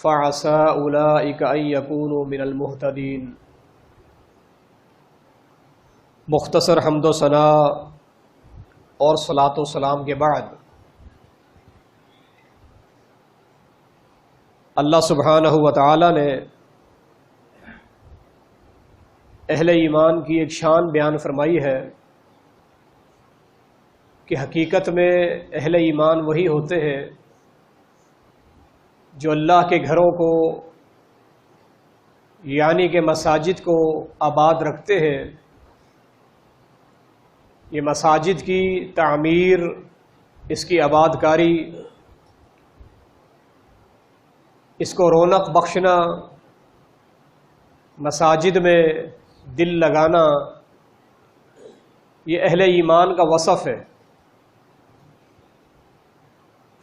فعسى أولئك أن يكونوا من المهتدين۔ مختصر حمد و ثنا اور صلاۃ و سلام کے بعد اللہ سبحانہ و تعالی نے اہل ایمان کی ایک شان بیان فرمائی ہے کہ حقیقت میں اہل ایمان وہی ہوتے ہیں جو اللہ کے گھروں کو یعنی کہ مساجد کو آباد رکھتے ہیں۔ یہ مساجد کی تعمیر، اس کی آباد کاری، اس کو رونق بخشنا، مساجد میں دل لگانا، یہ اہل ایمان کا وصف ہے۔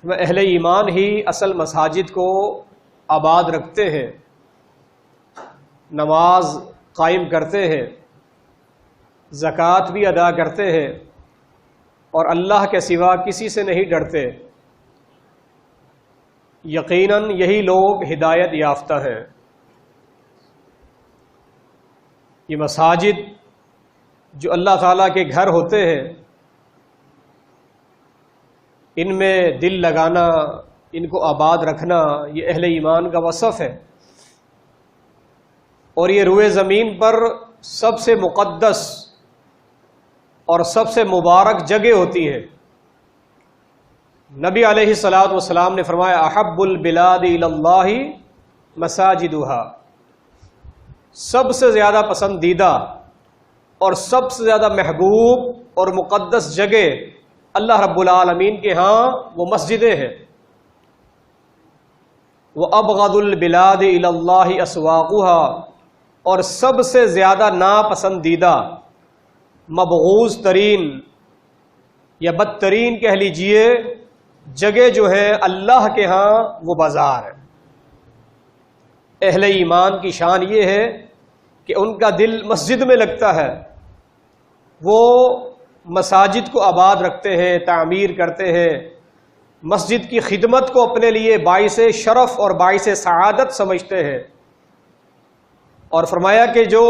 اہل ایمان ہی اصل مساجد کو آباد رکھتے ہیں، نماز قائم کرتے ہیں، زکوٰۃ بھی ادا کرتے ہیں اور اللہ کے سوا کسی سے نہیں ڈرتے۔ یقیناً یہی لوگ ہدایت یافتہ ہیں۔ یہ مساجد جو اللہ تعالیٰ کے گھر ہوتے ہیں، ان میں دل لگانا، ان کو آباد رکھنا، یہ اہل ایمان کا وصف ہے۔ اور یہ روئے زمین پر سب سے مقدس اور سب سے مبارک جگہ ہوتی ہے۔ نبی علیہ الصلوۃ والسلام نے فرمایا احب البلاد الی اللہ مساجدھا، سب سے زیادہ پسندیدہ اور سب سے زیادہ محبوب اور مقدس جگہ اللہ رب العالمین کے ہاں وہ مسجدیں ہیں۔ وَأَبْغَضُ الْبِلَادِ إِلَى اللَّهِ أَسْوَاقُهَا، اور سب سے زیادہ ناپسندیدہ، مبغوض ترین یا بدترین کہہ لیجئے جگہ جو ہے اللہ کے ہاں وہ بازار ہے۔ اہل ایمان کی شان یہ ہے کہ ان کا دل مسجد میں لگتا ہے، وہ مساجد کو آباد رکھتے ہیں، تعمیر کرتے ہیں، مسجد کی خدمت کو اپنے لیے باعث شرف اور باعث سعادت سمجھتے ہیں۔ اور فرمایا کہ جو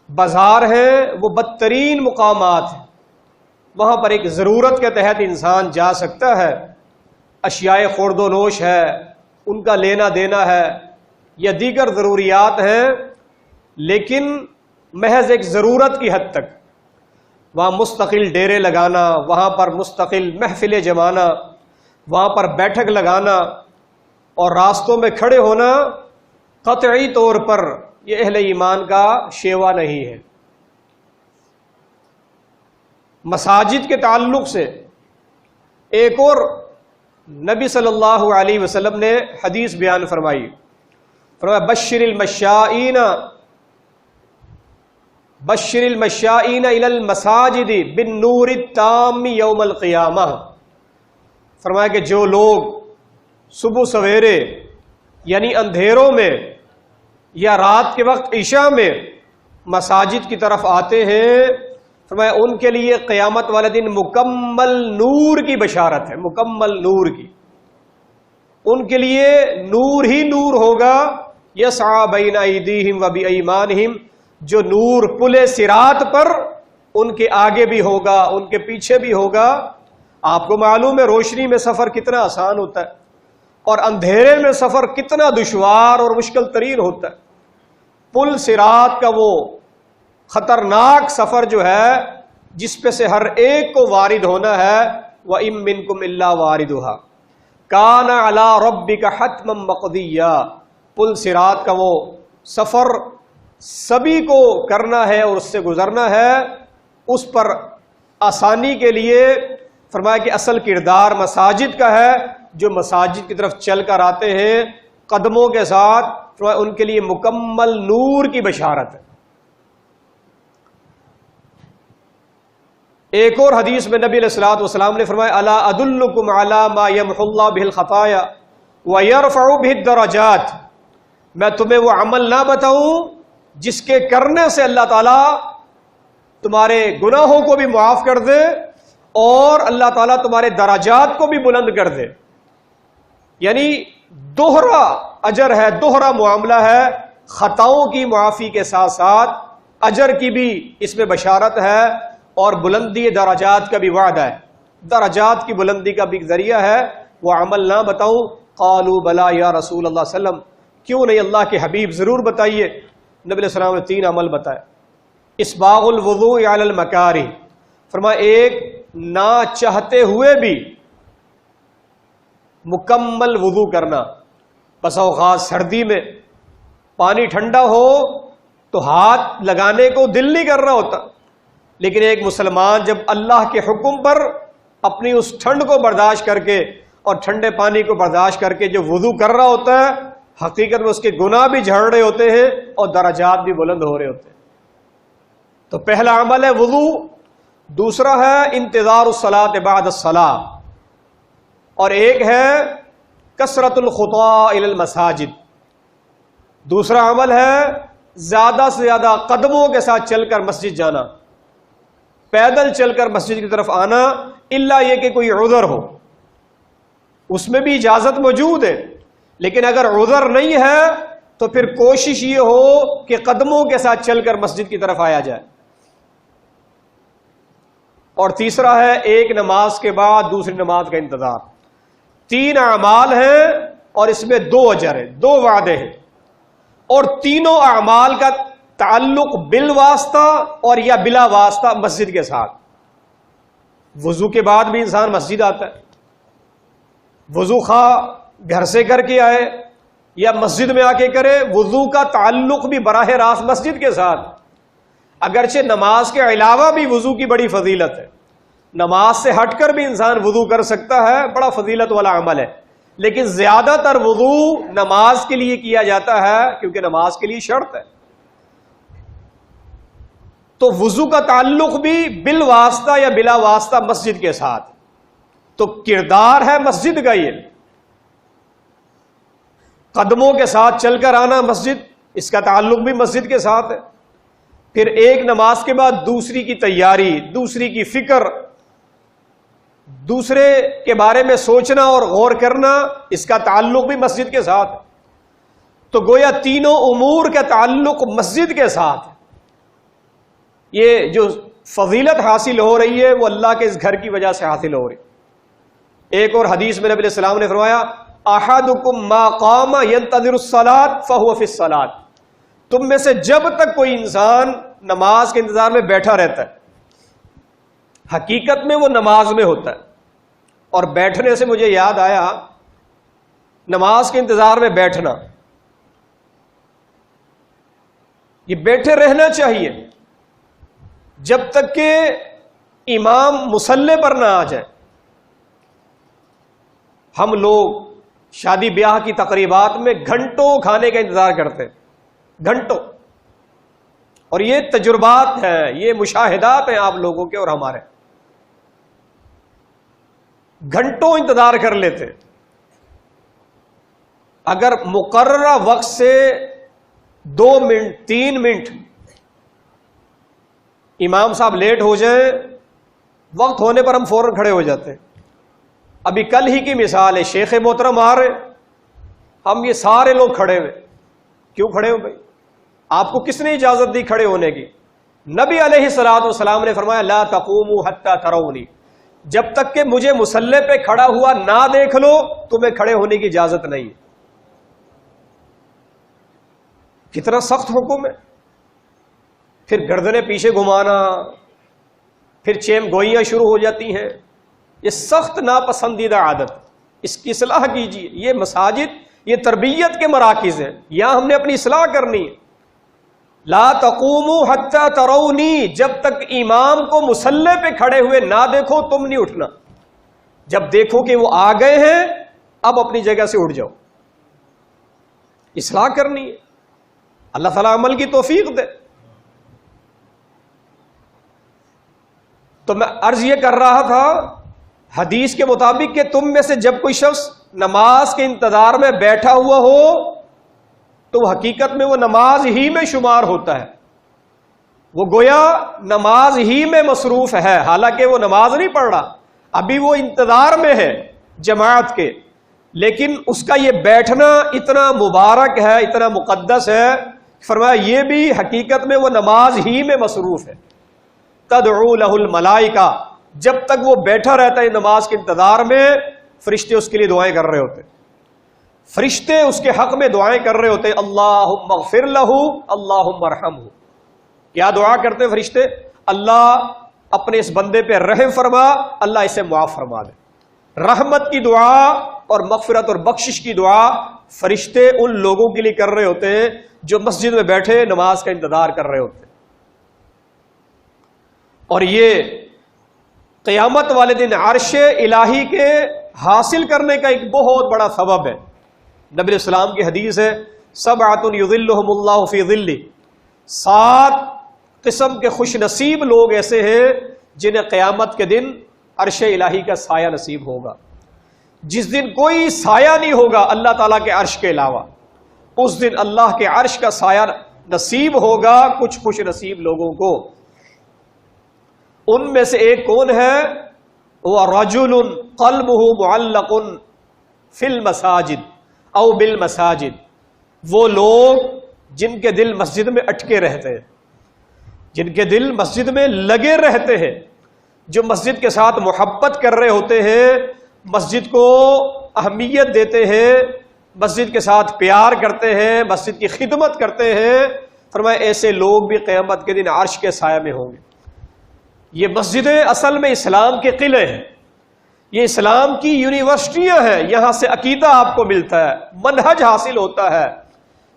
بازار ہیں وہ بدترین مقامات ہیں، وہاں پر ایک ضرورت کے تحت انسان جا سکتا ہے، اشیاء خورد و نوش ہے، ان کا لینا دینا ہے یا دیگر ضروریات ہیں، لیکن محض ایک ضرورت کی حد تک۔ وہاں مستقل ڈیرے لگانا، وہاں پر مستقل محفلیں جمانا، وہاں پر بیٹھک لگانا اور راستوں میں کھڑے ہونا قطعی طور پر یہ اہل ایمان کا شیوا نہیں ہے۔ مساجد کے تعلق سے ایک اور نبی صلی اللہ علیہ وسلم نے حدیث بیان فرمائی، فرمایا بشر المشائین الی المساجد بالنور التام یوم القیامہ۔ فرمایا کہ جو لوگ صبح سویرے یعنی اندھیروں میں یا رات کے وقت عشاء میں مساجد کی طرف آتے ہیں، فرمایا ان کے لیے قیامت والے دن مکمل نور کی بشارت ہے، مکمل نور کی۔ ان کے لیے نور ہی نور ہوگا، یسعی بین ایدیہم و بایمانہم، جو نور پل صراط پر ان کے آگے بھی ہوگا، ان کے پیچھے بھی ہوگا۔ آپ کو معلوم ہے روشنی میں سفر کتنا آسان ہوتا ہے اور اندھیرے میں سفر کتنا دشوار اور مشکل ترین ہوتا ہے۔ پل صراط کا وہ خطرناک سفر جو ہے جس پہ سے ہر ایک کو وارد ہونا ہے، وَإِن مِّنكُمْ إِلَّا وَارِدُهَا كَانَ عَلَىٰ رَبِّكَ حَتْمًا مَّقْضِيًّا۔ پل صراط کا وہ سفر سبھی کو کرنا ہے اور اس سے گزرنا ہے۔ اس پر آسانی کے لیے فرمایا کہ اصل کردار مساجد کا ہے، جو مساجد کی طرف چل کر آتے ہیں قدموں کے ساتھ، فرمایا ان کے لیے مکمل نور کی بشارت ہے۔ ایک اور حدیث میں نبی علیہ الصلوۃ والسلام نے فرمایا الا ادلکم علی ما یمحو اللہ بہ الخطایا ویرفع بہ الدرجات، میں تمہیں وہ عمل نہ بتاؤں جس کے کرنے سے اللہ تعالیٰ تمہارے گناہوں کو بھی معاف کر دے اور اللہ تعالیٰ تمہارے درجات کو بھی بلند کر دے۔ یعنی دوہرا اجر ہے، دوہرا معاملہ ہے، خطاؤں کی معافی کے ساتھ ساتھ اجر کی بھی اس میں بشارت ہے، اور بلندی درجات کا بھی وعدہ ہے، درجات کی بلندی کا بھی ذریعہ ہے۔ وہ عمل نہ بتاؤں؟ قالوا بلا یا رسول اللہ صلی اللہ علیہ وسلم، کیوں نہیں اللہ کے حبیب، ضرور بتائیے۔ نبی علیہ السلام نے 3 عمل بتائے۔ اسباغ الوضوء علی المکارہ، فرمایا ایک نہ چاہتے ہوئے بھی مکمل وضو کرنا۔ بس اوقات سردی میں پانی ٹھنڈا ہو تو ہاتھ لگانے کو دل نہیں کر رہا ہوتا، لیکن ایک مسلمان جب اللہ کے حکم پر اپنی اس ٹھنڈ کو برداشت کر کے اور ٹھنڈے پانی کو برداشت کر کے جو وضو کر رہا ہوتا ہے، حقیقت میں اس کے گناہ بھی جھڑ رہے ہوتے ہیں اور درجات بھی بلند ہو رہے ہوتے ہیں۔ تو پہلا عمل ہے وضو، دوسرا ہے انتظار الصلاۃ بعد الصلاۃ، اور ایک ہے کثرت الخطا الی المساجد۔ دوسرا عمل ہے زیادہ سے زیادہ قدموں کے ساتھ چل کر مسجد جانا، پیدل چل کر مسجد کی طرف آنا، الا یہ کہ کوئی عذر ہو، اس میں بھی اجازت موجود ہے، لیکن اگر عذر نہیں ہے تو پھر کوشش یہ ہو کہ قدموں کے ساتھ چل کر مسجد کی طرف آیا جائے۔ اور تیسرا ہے ایک نماز کے بعد دوسری نماز کا انتظار۔ 3 اعمال ہیں اور اس میں 2 اجر ہیں، 2 وعدے ہیں، اور تینوں اعمال کا تعلق بالواسطہ اور یا بلا واسطہ مسجد کے ساتھ۔ وضو کے بعد بھی انسان مسجد آتا ہے، وضو خواہ گھر سے کر کے آئے یا مسجد میں آ کے کرے، وضو کا تعلق بھی براہ راست مسجد کے ساتھ۔ اگرچہ نماز کے علاوہ بھی وضو کی بڑی فضیلت ہے، نماز سے ہٹ کر بھی انسان وضو کر سکتا ہے، بڑا فضیلت والا عمل ہے، لیکن زیادہ تر وضو نماز کے لیے کیا جاتا ہے کیونکہ نماز کے لیے شرط ہے۔ تو وضو کا تعلق بھی بالواسطہ یا بلا واسطہ مسجد کے ساتھ، تو کردار ہے مسجد کا، یہ قدموں کے ساتھ چل کر آنا مسجد، اس کا تعلق بھی مسجد کے ساتھ ہے۔ پھر ایک نماز کے بعد دوسری کی تیاری، دوسری کی فکر، دوسرے کے بارے میں سوچنا اور غور کرنا، اس کا تعلق بھی مسجد کے ساتھ ہے۔ تو گویا تینوں امور کا تعلق مسجد کے ساتھ ہے۔ یہ جو فضیلت حاصل ہو رہی ہے وہ اللہ کے اس گھر کی وجہ سے حاصل ہو رہی ہے۔ ایک اور حدیث میں نبی علیہ السلام نے فرمایا احدکم ما قام ينتظر الصلاۃ فهو فی الصلاۃ، تم میں سے جب تک کوئی انسان نماز کے انتظار میں بیٹھا رہتا ہے، حقیقت میں وہ نماز میں ہوتا ہے۔ اور بیٹھنے سے مجھے یاد آیا، نماز کے انتظار میں بیٹھنا، یہ بیٹھے رہنا چاہیے جب تک کہ امام مصلی پر نہ آ جائے۔ ہم لوگ شادی بیاہ کی تقریبات میں گھنٹوں کھانے کا انتظار کرتے ہیں، گھنٹوں، اور یہ تجربات ہیں، یہ مشاہدات ہیں آپ لوگوں کے اور ہمارے، گھنٹوں انتظار کر لیتے۔ اگر مقررہ وقت سے 2 منٹ 3 منٹ امام صاحب لیٹ ہو جائیں، وقت ہونے پر ہم فوراً کھڑے ہو جاتے ہیں۔ ابھی کل ہی کی مثال ہے، شیخ محترم آ رہے، ہم یہ سارے لوگ کھڑے ہوئے، کیوں کھڑے ہو بھائی؟ آپ کو کس نے اجازت دی کھڑے ہونے کی؟ نبی علیہ الصلوۃ والسلام نے فرمایا لا تقوموا حتی ترونی، جب تک کہ مجھے مصلی پہ کھڑا ہوا نہ دیکھ لو تمہیں کھڑے ہونے کی اجازت نہیں۔ کتنا سخت حکم ہے۔ پھر گردنیں پیچھے گھمانا، پھر چیم گوئیاں شروع ہو جاتی ہیں، یہ سخت ناپسندیدہ عادت، اس کی اصلاح کیجیے۔ یہ مساجد، یہ تربیت کے مراکز ہیں، یہاں ہم نے اپنی اصلاح کرنی ہے۔ لا تقوموا حتی ترونی، جب تک امام کو مصلی پہ کھڑے ہوئے نہ دیکھو تم نہیں اٹھنا۔ جب دیکھو کہ وہ آ گئے ہیں اب اپنی جگہ سے اٹھ جاؤ، اصلاح کرنی ہے۔ اللہ تعالیٰ عمل کی توفیق دے۔ تو میں عرض یہ کر رہا تھا حدیث کے مطابق کہ تم میں سے جب کوئی شخص نماز کے انتظار میں بیٹھا ہوا ہو تو حقیقت میں وہ نماز ہی میں شمار ہوتا ہے، وہ گویا نماز ہی میں مصروف ہے، حالانکہ وہ نماز نہیں پڑھ رہا، ابھی وہ انتظار میں ہے جماعت کے، لیکن اس کا یہ بیٹھنا اتنا مبارک ہے، اتنا مقدس ہے، فرمایا یہ بھی حقیقت میں وہ نماز ہی میں مصروف ہے۔ تدعو لہ الملائکہ، جب تک وہ بیٹھا رہتا ہے نماز کے انتظار میں، فرشتے اس کے لیے دعائیں کر رہے ہوتے ہیں، فرشتے اس کے حق میں دعائیں کر رہے ہوتے ہیں، اللہم اغفر لہ اللہم ارحمہ۔ کیا دعا کرتے ہیں فرشتے؟ اللہ اپنے اس بندے پہ رحم فرما، اللہ اسے معاف فرما دے۔ رحمت کی دعا اور مغفرت اور بخشش کی دعا فرشتے ان لوگوں کے لیے کر رہے ہوتے ہیں جو مسجد میں بیٹھے نماز کا انتظار کر رہے ہوتے ہیں۔ اور یہ قیامت والے دن عرش الہی کے حاصل کرنے کا ایک بہت بڑا سبب ہے۔ نبی علیہ السلام کی حدیث ہے، سبعۃ یظلھم اللہ فی ظلہ، 7 قسم کے خوش نصیب لوگ ایسے ہیں جنہیں قیامت کے دن عرش الہی کا سایہ نصیب ہوگا۔ جس دن کوئی سایہ نہیں ہوگا اللہ تعالیٰ کے عرش کے علاوہ، اس دن اللہ کے عرش کا سایہ نصیب ہوگا کچھ خوش نصیب لوگوں کو۔ ان میں سے ایک کون ہے؟ وہ رجل قلبہ معلق فی المساجد او بالمساجد، وہ لوگ جن کے دل مسجد میں اٹکے رہتے ہیں، جن کے دل مسجد میں لگے رہتے ہیں، جو مسجد کے ساتھ محبت کر رہے ہوتے ہیں، مسجد کو اہمیت دیتے ہیں، مسجد کے ساتھ پیار کرتے ہیں، مسجد کی خدمت کرتے ہیں۔ فرمایا ایسے لوگ بھی قیامت کے دن عرش کے سایہ میں ہوں گے۔ یہ مسجدیں اصل میں اسلام کے قلعے ہیں، یہ اسلام کی یونیورسٹیاں ہیں، یہاں سے عقیدہ آپ کو ملتا ہے، منہج حاصل ہوتا ہے۔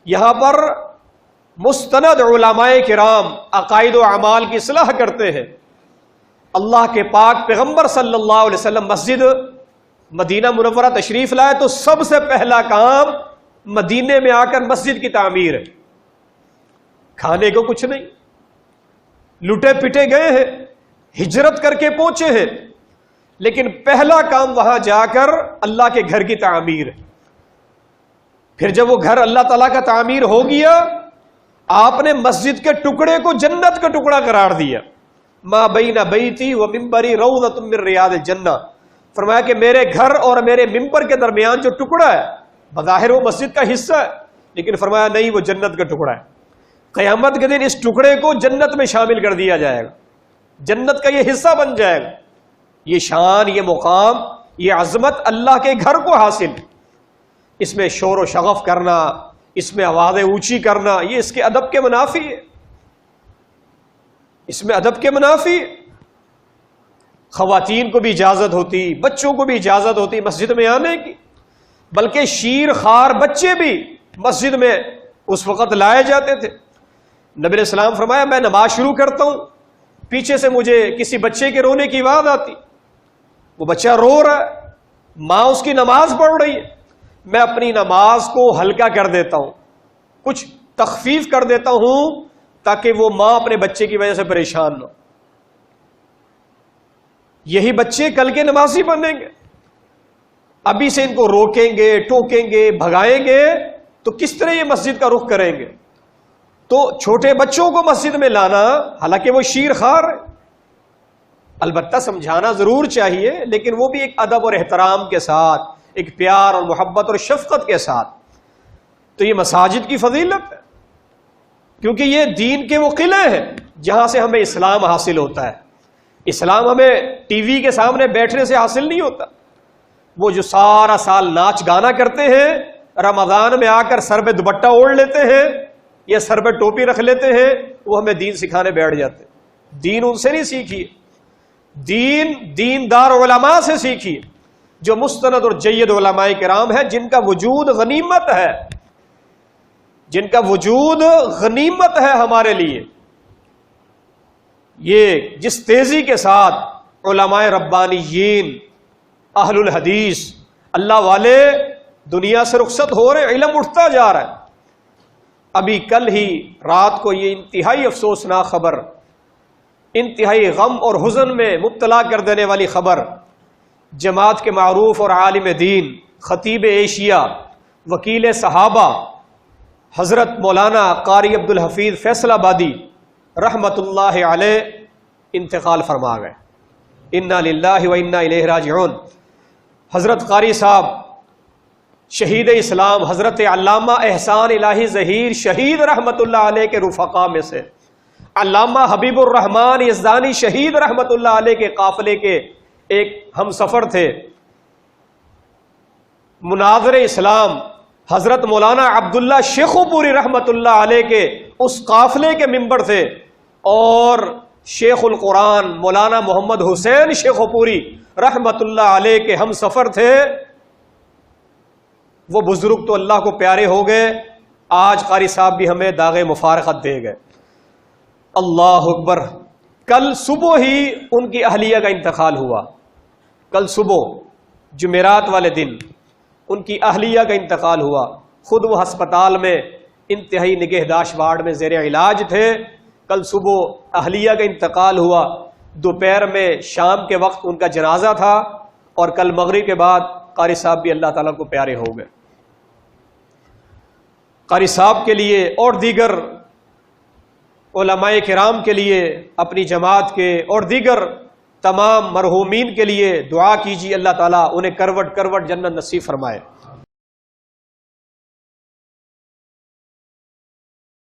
یہاں پر مستند علماء کرام عقائد و اعمال کی اصلاح کرتے ہیں۔ اللہ کے پاک پیغمبر صلی اللہ علیہ وسلم مسجد مدینہ منورہ تشریف لائے تو سب سے پہلا کام مدینے میں آ کر مسجد کی تعمیر ہے۔ کھانے کو کچھ نہیں، لٹے پٹے گئے ہیں، ہجرت کر کے پہنچے ہیں، لیکن پہلا کام وہاں جا کر اللہ کے گھر کی تعمیر ہے۔ پھر جب وہ گھر اللہ تعالیٰ کا تعمیر ہو گیا، آپ نے مسجد کے ٹکڑے کو جنت کا ٹکڑا قرار دیا۔ ما بین بیتی و ممبری روضۃ من ریاض الجنہ، فرمایا کہ میرے گھر اور میرے ممبر کے درمیان جو ٹکڑا ہے بظاہر وہ مسجد کا حصہ ہے، لیکن فرمایا نہیں، وہ جنت کا ٹکڑا ہے۔ قیامت کے دن اس ٹکڑے کو جنت میں شامل کر دیا جائے گا، جنت کا یہ حصہ بن جائے گا۔ یہ شان، یہ مقام، یہ عظمت اللہ کے گھر کو حاصل ہے۔ اس میں شور و شغف کرنا، اس میں آوازیں اونچی کرنا، یہ اس کے ادب کے منافی ہے، اس میں ادب کے منافی ہے۔ خواتین کو بھی اجازت ہوتی، بچوں کو بھی اجازت ہوتی مسجد میں آنے کی، بلکہ شیر خوار بچے بھی مسجد میں اس وقت لائے جاتے تھے۔ نبی علیہ السلام فرمایا میں نماز شروع کرتا ہوں، پیچھے سے مجھے کسی بچے کے رونے کی آواز آتی، وہ بچہ رو رہا ہے، ماں اس کی نماز پڑھ رہی ہے، میں اپنی نماز کو ہلکا کر دیتا ہوں، کچھ تخفیف کر دیتا ہوں تاکہ وہ ماں اپنے بچے کی وجہ سے پریشان نہ ہو۔ یہی بچے کل کے نمازی بنیں گے، ابھی سے ان کو روکیں گے، ٹوکیں گے، بھگائیں گے تو کس طرح یہ مسجد کا رخ کریں گے؟ تو چھوٹے بچوں کو مسجد میں لانا، حالانکہ وہ شیر خوار ہے، البتہ سمجھانا ضرور چاہیے، لیکن وہ بھی ایک ادب اور احترام کے ساتھ، ایک پیار اور محبت اور شفقت کے ساتھ۔ تو یہ مساجد کی فضیلت ہے، کیونکہ یہ دین کے وہ قلعے ہیں جہاں سے ہمیں اسلام حاصل ہوتا ہے۔ اسلام ہمیں ٹی وی کے سامنے بیٹھنے سے حاصل نہیں ہوتا۔ وہ جو سارا سال ناچ گانا کرتے ہیں، رمضان میں آ کر سر پہ دوپٹہ اوڑھ لیتے ہیں یا سر پہ ٹوپی رکھ لیتے ہیں، وہ ہمیں دین سکھانے بیٹھ جاتے ہیں۔ دین ان سے نہیں سیکھی، دین دیندار علماء سے سیکھی، جو مستند اور جید علماء کرام ہیں، جن کا وجود غنیمت ہے، جن کا وجود غنیمت ہے ہمارے لیے۔ یہ جس تیزی کے ساتھ علماء ربانیین، اہل الحدیث، اللہ والے دنیا سے رخصت ہو رہے، علم اٹھتا جا رہا ہے۔ ابھی کل ہی رات کو یہ انتہائی افسوسناک خبر، انتہائی غم اور حزن میں مبتلا کر دینے والی خبر، جماعت کے معروف اور عالم دین، خطیب ایشیا، وکیل صحابہ، حضرت مولانا قاری عبدالحفیظ فیصل آبادی رحمت اللہ علیہ انتقال فرما گئے۔ انا للہ و انا الیہ راجعون۔ حضرت قاری صاحب شہید اسلام حضرت علامہ احسان الہی ظہیر شہید رحمت اللہ علیہ کے رفقا میں سے، علامہ حبیب الرحمن یزدانی شہید رحمت اللہ علیہ کے قافلے کے ایک ہم سفر تھے۔ مناظر اسلام حضرت مولانا عبداللہ شیخو پوری رحمت اللہ علیہ کے اس قافلے کے ممبر تھے، اور شیخ القرآن مولانا محمد حسین شیخو پوری رحمت اللہ علیہ کے ہم سفر تھے۔ وہ بزرگ تو اللہ کو پیارے ہو گئے، آج قاری صاحب بھی ہمیں داغ مفارقت دے گئے۔ اللہ اکبر۔ کل صبح ہی ان کی اہلیہ کا انتقال ہوا، کل صبح جمعرات والے دن ان کی اہلیہ کا انتقال ہوا۔ خود وہ ہسپتال میں انتہائی نگہداشت وارڈ میں زیر علاج تھے۔ کل صبح اہلیہ کا انتقال ہوا، دوپہر میں شام کے وقت ان کا جنازہ تھا، اور کل مغرب کے بعد قاری صاحب بھی اللہ تعالیٰ کو پیارے ہو گئے۔ قاری صاحب کے لیے اور دیگر علماء کرام کے لیے، اپنی جماعت کے اور دیگر تمام مرحومین کے لیے دعا کیجیے، اللہ تعالیٰ انہیں کروٹ کروٹ جنت نصیب فرمائے۔